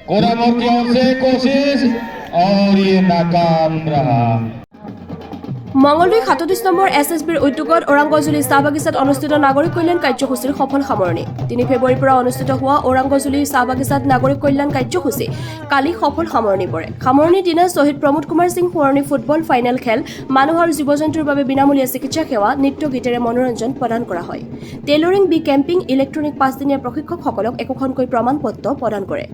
कोरामोर की ओर से कोशिश और ये नाकाम रहा। মঙলদৈ 37 নম্বৰ এছএছবিৰ উদ্যোগত ওৰাংগজুলি চাহ বাগিচাত অনুষ্ঠিত নাগৰিক কল্যাণ কাৰ্যসূচীৰ সফল সামৰণি 3 ফেব্ৰুৱাৰীৰ পৰা অনুষ্ঠিত হোৱা ওৰাংগজুলি চাহ বাগিচাত নাগৰিক কল্যাণ কাৰ্যসূচী কালি সফল সামৰণি পৰে সামৰণিৰ দিনা শ্বহীদ প্ৰমোদ কুমাৰ সিং সোঁৱৰণী ফুটবল ফাইনেল খেল মানুহ আৰু জীৱ-জন্তুৰ বাবে বিনামূলীয়া চিকিৎসা সেৱা নৃত্য গীতেৰে মনোৰঞ্জন প্ৰদান কৰা হয় টেইলৰিং বি কেম্পিং ইলেক্ট্ৰনিক 5 দিনীয়া প্ৰশিক্ষকসকলক একোখনকৈ প্ৰমাণপত্ৰ প্ৰদান কৰে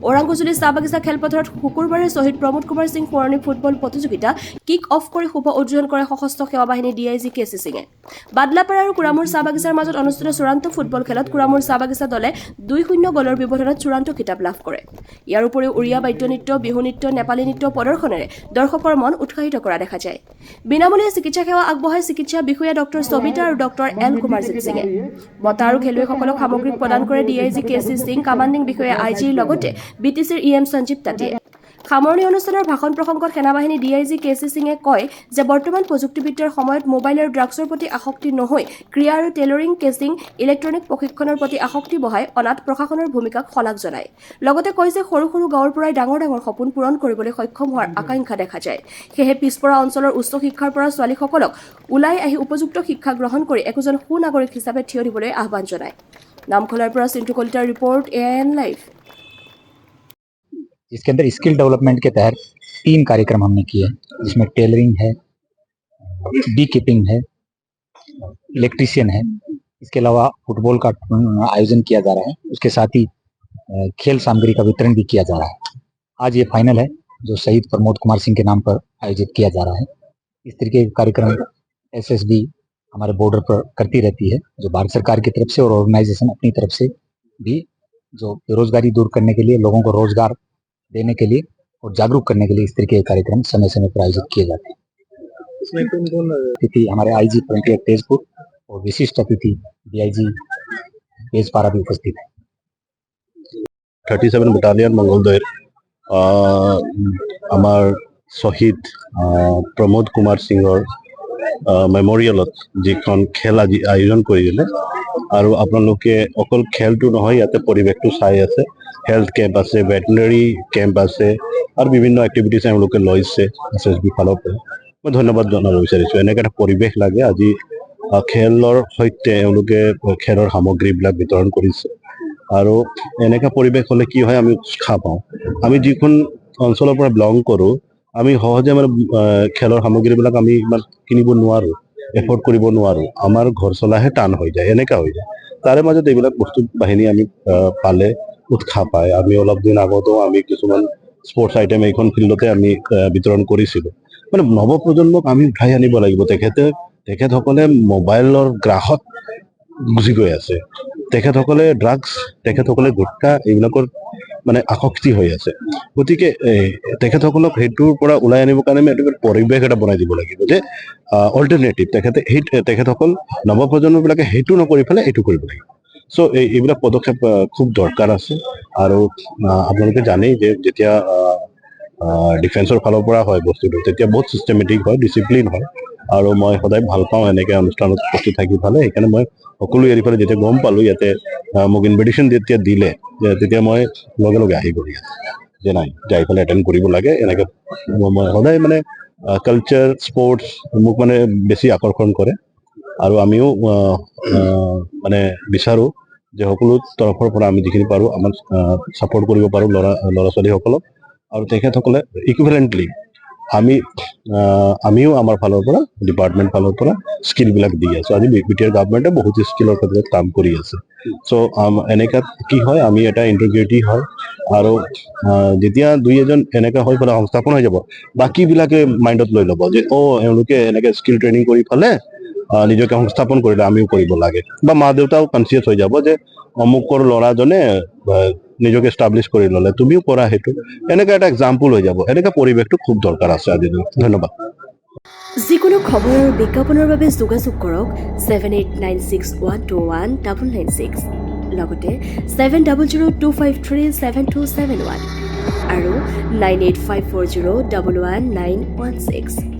ওৰাংগজুলি চাহ বাগিচা খেলপথাৰত শুকুৰবাৰে শ্বহীদ প্ৰমোদ কুমাৰ সিং সোঁৱৰণী ফুটবল প্ৰতিযোগিতা কিক অফ কৰি শুভ উদ্বোধন কৰে সশস্ত্ৰ সেৱা বাহিনী ডিআইজি কেচি সিঙে বাদলাপাৰা আৰু কুৰামুৰ চাহ বাগিচাৰ মাজত অনুষ্ঠিত চূড়ান্ত ফুটবল খেলত কুৰামুৰ চাহ বাগিচা দলে 2-0 গলৰ ব্যৱধানত চূড়ান্ত খিতাপ লাভ কৰে ইয়াৰ উপৰিও উৰিয়া বাদ্য নৃত্য বিহু নৃত্য নেপালী নৃত্য প্ৰদৰ্শনেৰে দৰ্শকৰ মন উৎসাহিত কৰা দেখা যায় বিনামূলীয়া চিকিৎসা সেৱা আগবঢ়াই চিকিৎসা বিষয়া ডক্টৰ সবিতা আৰু ডক্টৰ এল কুমাৰজিৎ সিঙে বঁটা আৰু খেলুৱৈসকলক সামগ্ৰী প্ৰদান কৰে ডিআইজি কেচি সিং কামাণ্ডিং বিষয়া আইজিৰ লগতে বিটিচিৰ ইএম সঞ্জীৱ তাটিয়ে সামৰণি অনুষ্ঠানৰ ভাষণ প্ৰসংগত সেনাবাহিনী ডিআইজি কেচি সিঙে কয় যে বৰ্তমান প্ৰযুক্তিবিদ্যাৰ সময়ত মোবাইল আৰু ড্ৰাগছৰ প্ৰতি আসক্তি নহয় ক্ৰিয়া আৰু টেইলৰিং কেচিং ইলেক্ট্ৰনিক প্ৰশিক্ষণৰ প্ৰতি আসক্তি বঢ়াই অনাথ প্ৰশাসনৰ ভূমিকাক শলাগ জনায় লগতে কয় যে সৰু সৰু গাঁৱৰ পৰাই ডাঙৰ ডাঙৰ সপোন পূৰণ কৰিবলৈ সক্ষম হোৱাৰ আকাংক্ষা দেখা যায় সেয়ে পিছপৰা অঞ্চলৰ উচ্চ শিক্ষাৰ পৰা ছোৱালীসকলক ওলাই আহি উপযুক্ত শিক্ষা গ্ৰহণ কৰি একোজন সুনাগৰিক হিচাপে থিয় দিবলৈ আহ্বান জনায় নামখলাৰ পৰা চিন্তু কলিতাৰ ৰিপৰ্ট এএন লাইভ इसके अंदर स्किल डेवलपमेंट के तहत 3 कार्यक्रम हमने किए जिसमें टेलरिंग है बी कीपिंग है इलेक्ट्रीशियन है इसके अलावा फुटबॉल का आयोजन किया जा रहा है उसके साथ ही खेल सामग्री का वितरण भी किया जा रहा है आज ये फाइनल है जो शहीद प्रमोद कुमार सिंह के नाम पर आयोजित किया जा रहा है इस तरीके के कार्यक्रम एसएसबी हमारे बॉर्डर पर करती रहती है जो भारत सरकार की तरफ से और ऑर्गेनाइजेशन अपनी तरफ से भी जो बेरोजगारी दूर करने के लिए लोगों को रोजगार देने के लिए और जागरूक करने के लिए इस तरीके के कार्यक्रम समय समय पर आयोजित किए जाते हैं इसमें कौन अतिथि हमारे आईजी फ्रंटियर तेजपुर और विशिष्ट अतिथि डीआईजी तेजपारा भी उपस्थित है 37 बटालियन मंगलदৈৰ আমাৰ শ্বহীদ প্ৰমোদ কুমাৰ সিঙৰ মেমৰিয়েলত যিখন খেল আজি আয়োজন কৰিলে আৰু আপোনালোকে অকল খেলটো নহয় ইয়াতে পৰিৱেশটো চাই আছে হেল্থ কেম্প আছে ভেটেনাৰী কেম্প আছে আৰু বিভিন্ন এক্টিভিটিজ এওঁলোকে লৈছে এছএছবি ফালৰ পৰা মই ধন্যবাদ জনাব বিচাৰিছোঁ এনেকৈ এটা পৰিৱেশ লাগে আজি খেলৰ সৈতে এওঁলোকে খেলৰ সামগ্ৰীবিলাক বিতৰণ কৰিছে আৰু এনেকুৱা পৰিৱেশ হ'লে কি হয় আমি উৎসাহ পাওঁ আমি যিখন অঞ্চলৰ পৰা বিলং কৰোঁ আমি সহজে মানে খেলৰ সামগ্ৰীবিলাক আমি ইমান কিনিব নোৱাৰোঁ এফৰ্ড কৰিব নোৱাৰোঁ আমাৰ ঘৰ চলাহে টান হৈ যায় এনেকুৱা হৈ যায় তাৰে মাজত এইবিলাক বস্তু বাহিনী আমি পালে উৎসাহ পায় আমি অলপ দিন আগতো আমি কিছুমান স্পৰ্টছ আইটেম এইখন ফিল্ডতে আমি বিতৰণ কৰিছিলোঁ মানে নৱপ্ৰজন্মক আমি উঠাই আনিব লাগিব তেখেতসকলে মোবাইলৰ গ্ৰাহত গুচি গৈ আছে তেখেতসকলে ড্ৰাগছ তেখেতসকলে গুটখা এইবিলাকৰ মানে আসক্তি হৈ আছে গতিকে তেখেতসকলক সেইটোৰ পৰা ওলাই আনিবৰ কাৰণে আমি এটা পৰিৱেশ এটা বনাই দিব লাগিব যে অল্টাৰনেটিভ তেখেতসকল নৱপ্ৰজন্মবিলাকে সেইটো নকৰি পেলাই এইটো কৰিব লাগিব চ' এইবিলাক পদক্ষেপ খুব দৰকাৰ আছে আৰু আপোনালোকে জানেই যে যেতিয়া ডিফেন্সৰ ফালৰ পৰা হয় বস্তুটো তেতিয়া বহুত চিষ্টেমেটিক হয় ডিচিপ্লিন হয় আৰু মই সদায় ভাল পাওঁ এনেকৈ অনুষ্ঠানত উপস্থিত থাকি পালে সেইকাৰণে মই সকলো এৰি পেলাই যেতিয়া গম পালোঁ ইয়াতে মোক ইনভিটেশ্যন যেতিয়া দিলে তেতিয়া মই লগে লগে আহি গ'লোঁ যে নাই যাই পেলাই এটেণ্ড কৰিব লাগে এনেকৈ মই সদায় মানে কালচাৰ স্পৰ্টছ মোক মানে বেছি আকৰ্ষণ কৰে আৰু আমিও মানে বিচাৰোঁ যে সকলো তৰফৰ পৰা আমি যিখিনি পাৰোঁ আমাক ছাপৰ্ট কৰিব পাৰোঁ ল'ৰা ছোৱালীসকলক আৰু তেখেতসকলে ইকুইভেলেণ্টলি আমিও আমাৰ ফালৰ পৰা ডিপাৰ্টমেণ্ট ফালৰ পৰা স্কিলবিলাক দি আছোঁ আজি বিটিআৰ গভৰ্ণমেণ্টে বহুত স্কিলৰ ক্ষেত্ৰত কাম কৰি আছে চ' এনেকুৱা কি হয় আমি এটা ইণ্টিগ্ৰিটি হয় আৰু যেতিয়া দুই এজন এনেকুৱা হৈ পেলাই সংস্থাপন হৈ যাব বাকীবিলাকে মাইণ্ডত লৈ ল'ব যে এওঁলোকে এনেকৈ স্কিল ট্ৰেইনিং কৰি পেলাই নিজকে সংস্থাপন কৰিলে আমিও কৰিব লাগে বা মা দেউতাও কনচিয়াছ হৈ যাব যে অমুকৰ ল'ৰাজনে নিজকে এষ্টাব্লিছ কৰি ল'লে তুমিও কৰা সেইটো এনেকৈ এটা এক্সাম্পল হৈ যাব এনেকুৱা পৰিৱেশটো খুব দৰকাৰ আছে আজিৰ দিনত ধন্যবাদ যিকোনো খবৰ আৰু বিজ্ঞাপনৰ বাবে যোগাযোগ কৰক 7896121996 লগতে 7002537271 আৰু 9854011916